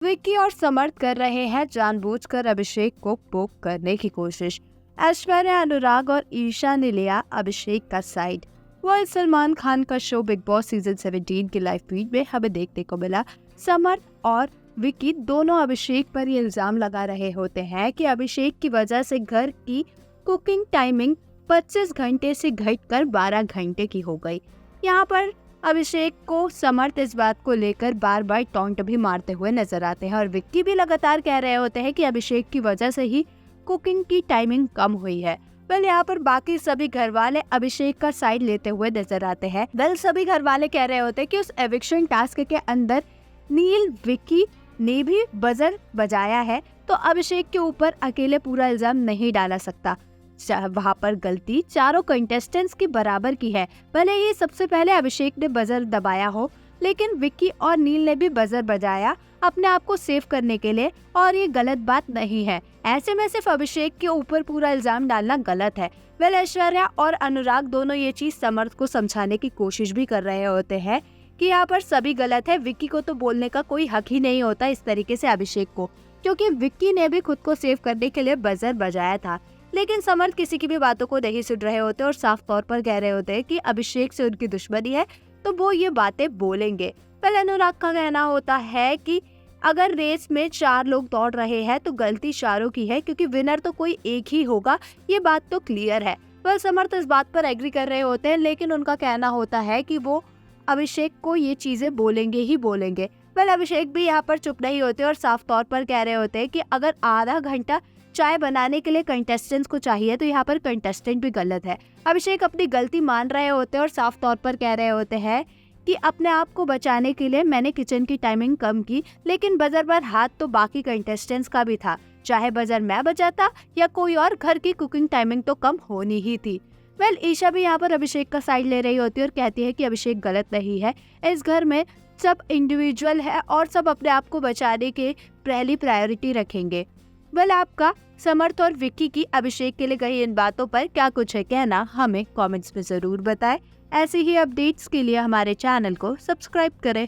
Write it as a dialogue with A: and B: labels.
A: विक्की और समर्थ कर रहे हैं जानबूझकर अभिषेक को पोक करने की कोशिश। ऐश्वर्या, अनुराग और ईशा ने लिया अभिषेक का साइड। वह सलमान खान का शो बिग बॉस सीजन 17 की लाइव फीड में हमें देखने को मिला। समर्थ और विक्की दोनों अभिषेक पर ये इल्जाम लगा रहे होते हैं कि अभिषेक की वजह से घर की कुकिंग टाइमिंग 25 घंटे से घटकर 12 घंटे की हो गई। यहाँ पर अभिषेक को समर्थ इस बात को लेकर बार बार टॉन्ट भी मारते हुए नजर आते हैं और विक्की भी लगातार कह रहे होते हैं कि अभिषेक की वजह से ही कुकिंग की टाइमिंग कम हुई है। यहाँ पर बाकी सभी घर वाले अभिषेक का साइड लेते हुए नजर आते हैं। सभी घर वाले कह रहे होते हैं कि उस एविक्शन टास्क के अंदर नील, विक्की ने भी बजर बजाया है, तो अभिषेक के ऊपर अकेले पूरा इल्जाम नहीं डाला सकता। वहाँ पर गलती चारों कंटेस्टेंट्स की बराबर की है। भले ही सबसे पहले अभिषेक ने बजर दबाया हो, लेकिन विक्की और नील ने भी बजर बजाया अपने आप को सेव करने के लिए, और ये गलत बात नहीं है। ऐसे में सिर्फ अभिषेक के ऊपर पूरा इल्जाम डालना गलत है। ऐश्वर्या और अनुराग दोनों ये चीज समर्थ को समझाने की कोशिश भी कर रहे होते हैं कि यहाँ पर सभी गलत है। विक्की को तो बोलने का कोई हक ही नहीं होता इस तरीके से अभिषेक को, क्योंकि विक्की ने भी खुद को सेव करने के लिए बजर बजाया था। लेकिन समर्थ किसी की भी बातों को नहीं सुन रहे होते और साफ तौर पर कह रहे होते हैं कि अभिषेक से उनकी दुश्मनी है, तो वो ये बातें बोलेंगे। अनुराग का कहना होता है कि अगर रेस में 4 लोग दौड़ रहे हैं तो गलती चारों की है, क्योंकि विनर तो कोई एक ही होगा, ये बात तो क्लियर है। समर्थ इस बात पर एग्री कर रहे होते हैं, लेकिन उनका कहना होता है कि वो अभिषेक को ये चीजें बोलेंगे ही बोलेंगे। अभिषेक भी यहाँ पर चुप नहीं होते और साफ तौर पर कह रहे होते हैं कि अगर आधा घंटा चाय बनाने के लिए कंटेस्टेंट्स को चाहिए, तो यहाँ पर कंटेस्टेंट भी गलत है। अभिषेक अपनी गलती मान रहे होते हैं और साफ तौर पर कह रहे होते हैं कि अपने आप को बचाने के लिए मैंने किचन की टाइमिंग कम की, लेकिन बजर पर हाथ तो बाकी कंटेस्टेंट्स का भी था। चाहे बजर मैं बजाता या कोई और, घर की कुकिंग टाइमिंग तो कम होनी ही थी। ईशा भी यहाँ पर अभिषेक का साइड ले रही होती है और कहती है कि अभिषेक गलत नहीं है। इस घर में सब इंडिविजुअल है और सब अपने आप को बचाने के पहली प्रायोरिटी रखेंगे। आपका समर्थ और विक्की की अभिषेक के लिए कही इन बातों पर क्या कुछ है कहना, हमें कमेंट्स में जरूर बताएं। ऐसे ही अपडेट्स के लिए हमारे चैनल को सब्सक्राइब करें।